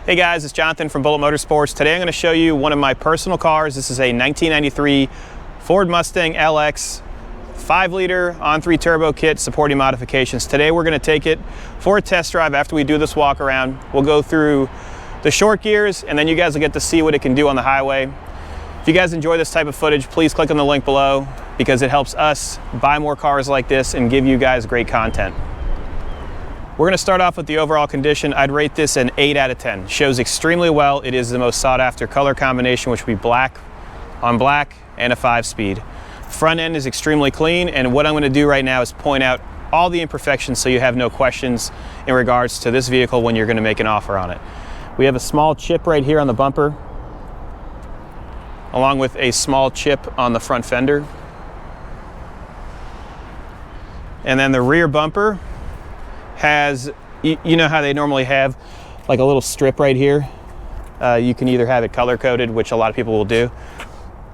Hey guys, it's Jonathan from Bullet Motorsports. Today I'm going to show you one of my personal cars. This is a 1993 Ford Mustang LX 5-liter on-3 turbo kit supporting modifications. Today we're going to take it for a test drive after we do this walk around. We'll go through the short gears and then you guys will get to see what it can do on the highway. If you guys enjoy this type of footage, please click on the link below because it helps us buy more cars like this and give you guys great content. We're going to start off with the overall condition. I'd rate this an 8 out of 10. Shows extremely well. It is the most sought after color combination, which would be black on black and a 5-speed. Front end is extremely clean, and what I'm going to do right now is point out all the imperfections so you have no questions in regards to this vehicle when you're going to make an offer on it. We have a small chip right here on the bumper, along with a small chip on the front fender. And then the rear bumper has, you know how they normally have like a little strip right here. You can either have it color coded, which a lot of people will do.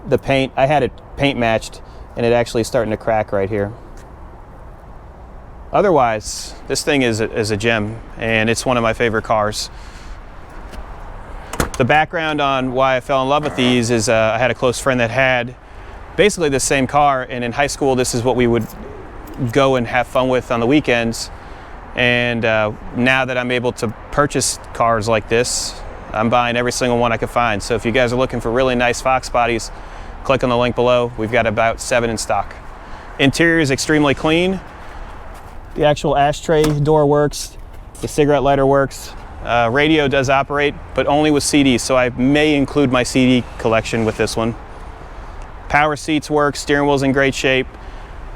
The paint, I had it paint matched and it actually is starting to crack right here. Otherwise, this thing is a gem and it's one of my favorite cars. The background on why I fell in love with these is I had a close friend that had basically the same car, and in high school this is what we would go and have fun with on the weekends. And now that I'm able to purchase cars like this, I'm buying every single one I can find. So if you guys are looking for really nice Fox bodies, click on the link below. We've got about 7 in stock. Interior is extremely clean. The actual ashtray door works. The cigarette lighter works. Radio does operate, but only with CDs, so I may include my CD collection with this one. Power seats work. Steering wheel's in great shape.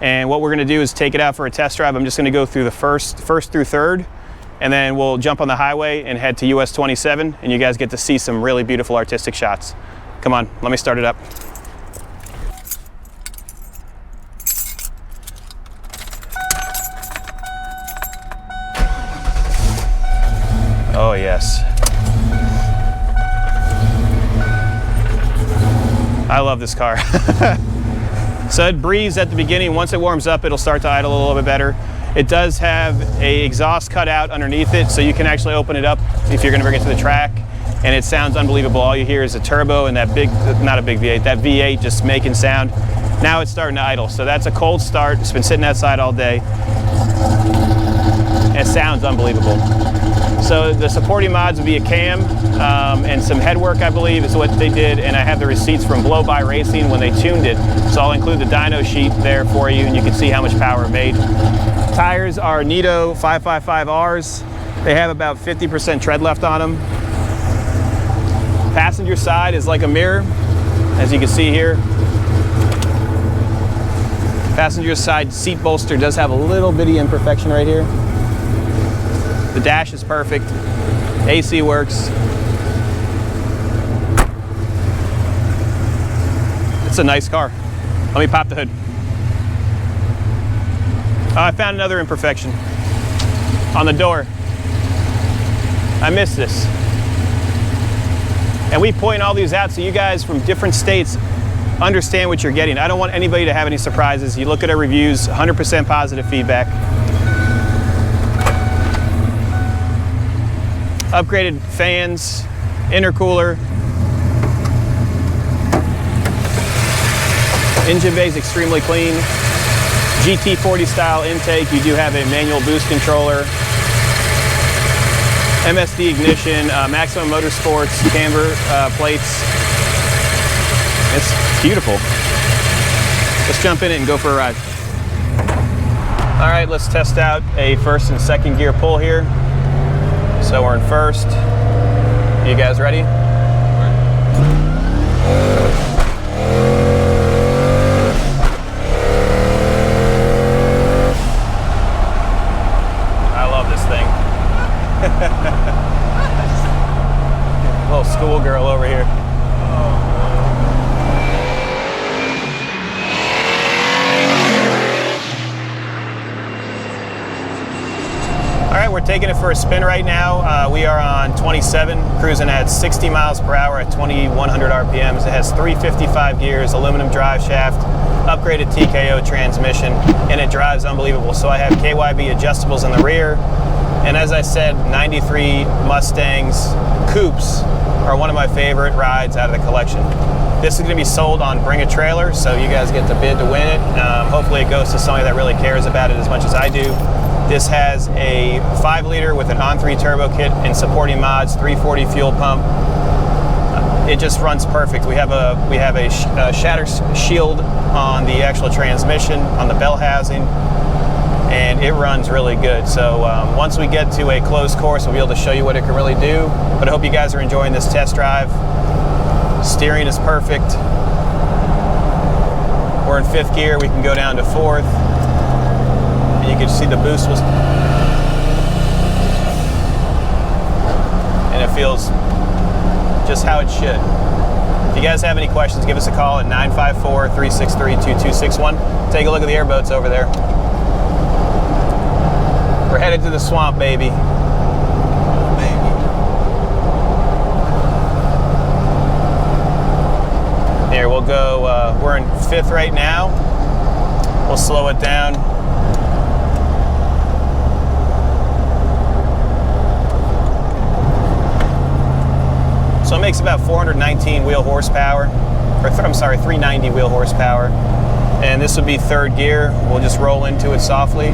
And what we're going to do is take it out for a test drive. I'm just going to go through the first through third, and then we'll jump on the highway and head to US 27, and you guys get to see some really beautiful artistic shots. Come on, let me start it up. Oh yes. I love this car. So it breathes at the beginning. Once it warms up, it'll start to idle a little bit better. It does have an exhaust cutout underneath it, so you can actually open it up if you're gonna bring it to the track, and it sounds unbelievable. All you hear is a turbo and that big, not a big V8, that V8 just making sound. Now it's starting to idle, so that's a cold start. It's been sitting outside all day. It sounds unbelievable. So the supporting mods would be a cam and some headwork, I believe, is what they did. And I have the receipts from Blow By Racing when they tuned it. So I'll include the dyno sheet there for you, and you can see how much power it made. Tires are Nitto 555Rs. They have about 50% tread left on them. Passenger side is like a mirror, as you can see here. Passenger side seat bolster does have a little bitty imperfection right here. The dash is perfect. AC works. It's a nice car. Let me pop the hood. I found another imperfection on the door. I missed this. And we point all these out so you guys from different states understand what you're getting. I don't want anybody to have any surprises. You look at our reviews, 100% positive feedback. Upgraded fans, intercooler. Engine bay is extremely clean. GT40 style intake. You do have a manual boost controller. MSD ignition, Maximum Motorsports camber plates. It's beautiful. Let's jump in it and go for a ride. All right, let's test out a first and second gear pull here. So we're in first. You guys ready? I love this thing. Little schoolgirl over here. We're taking it for a spin right now. We are on 27, cruising at 60 miles per hour at 2,100 RPMs. It has 355 gears, aluminum drive shaft, upgraded TKO transmission, and it drives unbelievable. So I have KYB adjustables in the rear, And as I said, 93 Mustangs coupes are one of my favorite rides out of the collection. This is going to be sold on Bring a Trailer, so you guys get to bid to win it. Hopefully it goes to somebody that really cares about it as much as I do. This has a 5-liter with an on-3 turbo kit and supporting mods, 340 fuel pump. It just runs perfect. We have a shatter shield on the actual transmission, on the bell housing, and it runs really good. So once we get to a closed course, we'll be able to show you what it can really do. But I hope you guys are enjoying this test drive. Steering is perfect. We're in 5th gear. We can go down to 4th. And you can see the boost was, and it feels just how it should. If you guys have any questions, give us a call at 954-363-2261. Take a look at the airboats over there. We're headed to the swamp, baby. Here, we'll go, we're in 5th right now. We'll slow it down. So it makes about 419 wheel horsepower, or I'm sorry, 390 wheel horsepower. And this would be 3rd gear. We'll just roll into it softly.